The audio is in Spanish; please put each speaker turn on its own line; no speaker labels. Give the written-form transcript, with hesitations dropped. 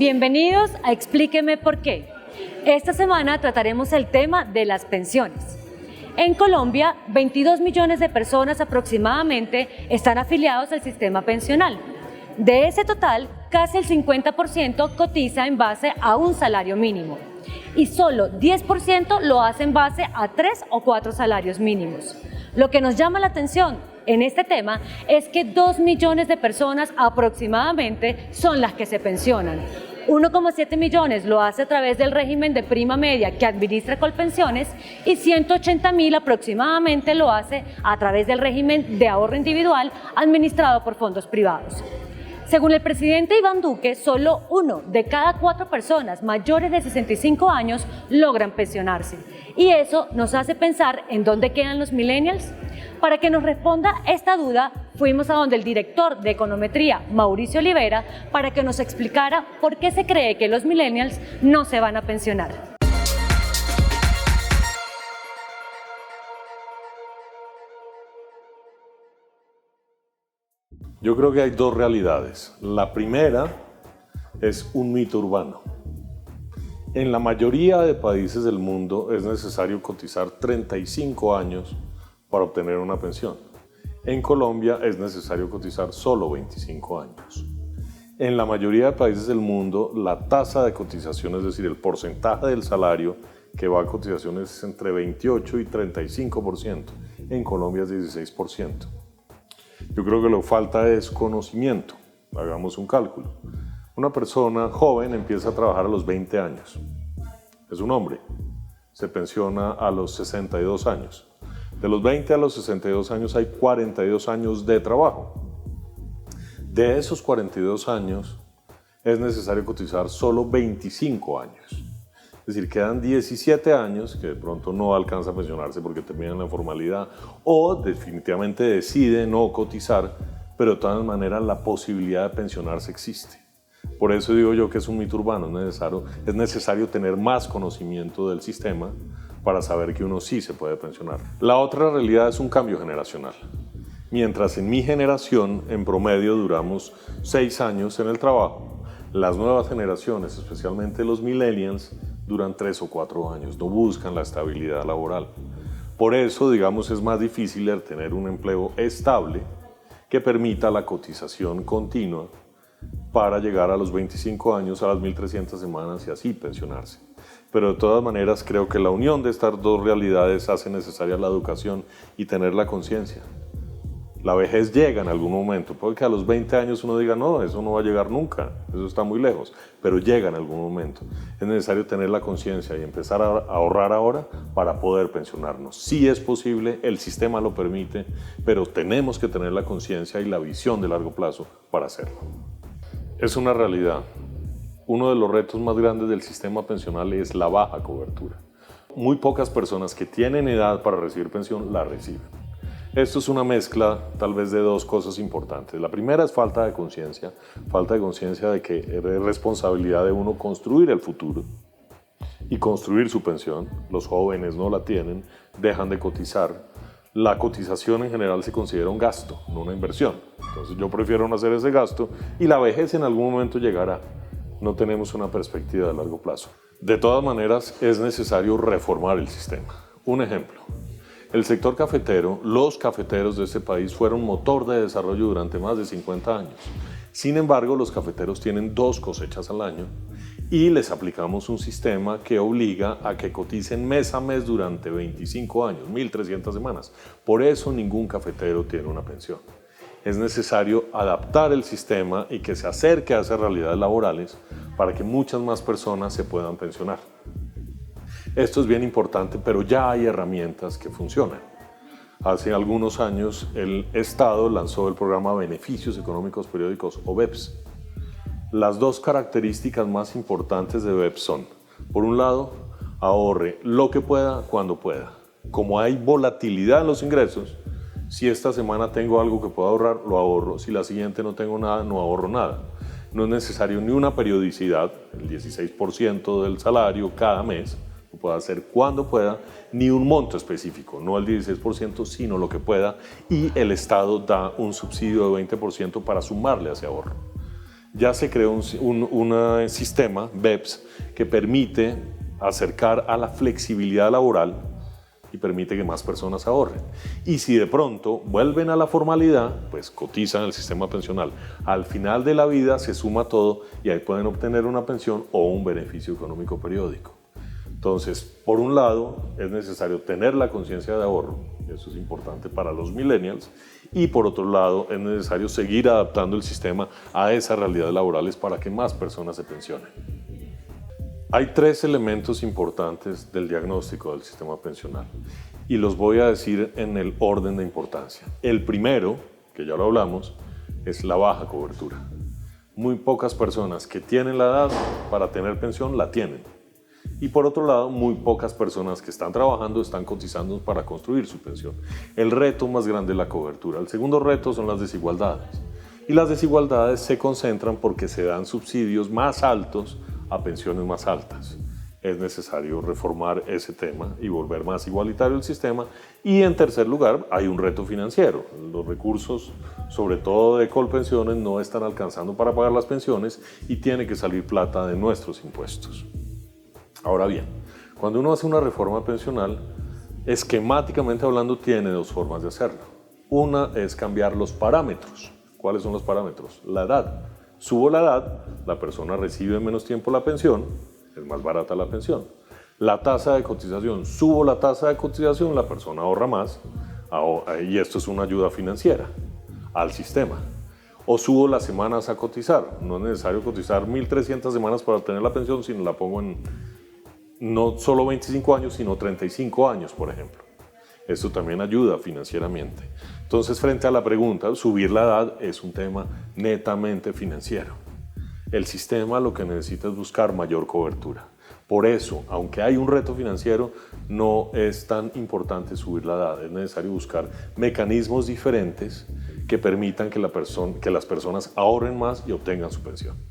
Bienvenidos a Explíqueme por qué. Esta semana trataremos el tema de las pensiones. En Colombia, 22 millones de personas aproximadamente están afiliados al sistema pensional. De ese total, casi el 50% cotiza en base a un salario mínimo y solo 10% lo hace en base a 3 o 4 salarios mínimos. Lo que nos llama la atención en este tema es que 2 millones de personas aproximadamente son las que se pensionan. 1,7 millones lo hace a través del régimen de prima media que administra Colpensiones y 180.000 aproximadamente lo hace a través del régimen de ahorro individual administrado por fondos privados. Según el presidente Iván Duque, solo 1 de cada 4 personas mayores de 65 años logran pensionarse. Y eso nos hace pensar en dónde quedan los millennials. Para que nos responda esta duda, fuimos a donde el director de Econometría, Mauricio Olivera, para que nos explicara por qué se cree que los millennials no se van a pensionar.
Yo creo que hay dos realidades. La primera es un mito urbano. En la mayoría de países del mundo es necesario cotizar 35 años para obtener una pensión. En Colombia es necesario cotizar solo 25 años. En la mayoría de países del mundo, la tasa de cotización, es decir, el porcentaje del salario que va a cotizaciones es entre 28 y 35%. En Colombia es 16%. Yo creo que lo que falta es conocimiento. Hagamos un cálculo. Una persona joven empieza a trabajar a los 20 años. Es un hombre. Se pensiona a los 62 años. De los 20 a los 62 años hay 42 años de trabajo. De esos 42 años es necesario cotizar solo 25 años. Es decir, quedan 17 años que de pronto no alcanza a pensionarse porque termina en la formalidad o definitivamente decide no cotizar, pero de todas maneras la posibilidad de pensionarse existe. Por eso digo yo que es un mito urbano, es necesario tener más conocimiento del sistema para saber que uno sí se puede pensionar. La otra realidad es un cambio generacional. Mientras en mi generación, en promedio, duramos 6 años en el trabajo, las nuevas generaciones, especialmente los millennials, duran 3 o 4 años, no buscan la estabilidad laboral. Por eso, digamos, es más difícil tener un empleo estable que permita la cotización continua para llegar a los 25 años, a las 1.300 semanas y así pensionarse. Pero de todas maneras creo que la unión de estas dos realidades hace necesaria la educación y tener la conciencia. La vejez llega en algún momento, puede que a los 20 años uno diga no, eso no va a llegar nunca, eso está muy lejos, pero llega en algún momento. Es necesario tener la conciencia y empezar a ahorrar ahora para poder pensionarnos. Sí es posible, el sistema lo permite, pero tenemos que tener la conciencia y la visión de largo plazo para hacerlo. Es una realidad. Uno de los retos más grandes del sistema pensional es la baja cobertura. Muy pocas personas que tienen edad para recibir pensión la reciben. Esto es una mezcla tal vez de dos cosas importantes. La primera es falta de conciencia de que es responsabilidad de uno construir el futuro y construir su pensión. Los jóvenes no la tienen, dejan de cotizar. La cotización en general se considera un gasto, no una inversión. Entonces yo prefiero no hacer ese gasto y la vejez en algún momento llegará. No tenemos una perspectiva de largo plazo. De todas maneras, es necesario reformar el sistema. Un ejemplo. El sector cafetero, los cafeteros de este país fueron motor de desarrollo durante más de 50 años. Sin embargo, los cafeteros tienen 2 cosechas al año y les aplicamos un sistema que obliga a que coticen mes a mes durante 25 años, 1.300 semanas. Por eso ningún cafetero tiene una pensión. Es necesario adaptar el sistema y que se acerque a esas realidades laborales para que muchas más personas se puedan pensionar. Esto es bien importante, pero ya hay herramientas que funcionan. Hace algunos años el Estado lanzó el programa Beneficios Económicos Periódicos o BEPS. Las 2 características más importantes de BEPS son, por un lado, ahorre lo que pueda cuando pueda. Como hay volatilidad en los ingresos, si esta semana tengo algo que puedo ahorrar, lo ahorro. Si la siguiente no tengo nada, no ahorro nada. No es necesario ni una periodicidad, el 16% del salario cada mes, lo pueda hacer cuando pueda, ni un monto específico, no el 16%, sino lo que pueda, y el Estado da un subsidio de 20% para sumarle a ese ahorro. ya se creó un sistema, BEPS, que permite acercar a la flexibilidad laboral y permite que más personas ahorren. Y si de pronto vuelven a la formalidad, pues cotizan el sistema pensional. Al final de la vida se suma todo y ahí pueden obtener una pensión o un beneficio económico periódico. Entonces, por un lado, es necesario tener la conciencia de ahorro, eso es importante para los millennials, y por otro lado, es necesario seguir adaptando el sistema a esas realidades laborales para que más personas se pensionen. Hay 3 elementos importantes del diagnóstico del sistema pensional y los voy a decir en el orden de importancia. El primero, que ya lo hablamos, es la baja cobertura. Muy pocas personas que tienen la edad para tener pensión la tienen. Y por otro lado, muy pocas personas que están trabajando están cotizando para construir su pensión. El reto más grande es la cobertura. El segundo reto son las desigualdades. Y las desigualdades se concentran porque se dan subsidios más altos a pensiones más altas. Es necesario reformar ese tema y volver más igualitario el sistema. Y en tercer lugar, hay un reto financiero. Los recursos, sobre todo de Colpensiones, no están alcanzando para pagar las pensiones y tiene que salir plata de nuestros impuestos. Ahora bien, cuando uno hace una reforma pensional, esquemáticamente hablando, tiene 2 formas de hacerlo. Una es cambiar los parámetros. ¿Cuáles son los parámetros? La edad. Subo la edad, la persona recibe en menos tiempo la pensión, es más barata la pensión. La tasa de cotización, subo la tasa de cotización, la persona ahorra más, y esto es una ayuda financiera al sistema. O subo las semanas a cotizar, no es necesario cotizar 1.300 semanas para obtener la pensión, sino la pongo en no solo 25 años, sino 35 años, por ejemplo. Esto también ayuda financieramente. Entonces, frente a la pregunta, subir la edad es un tema netamente financiero. El sistema lo que necesita es buscar mayor cobertura. Por eso, aunque hay un reto financiero, no es tan importante subir la edad. Es necesario buscar mecanismos diferentes que permitan que las personas ahorren más y obtengan su pensión.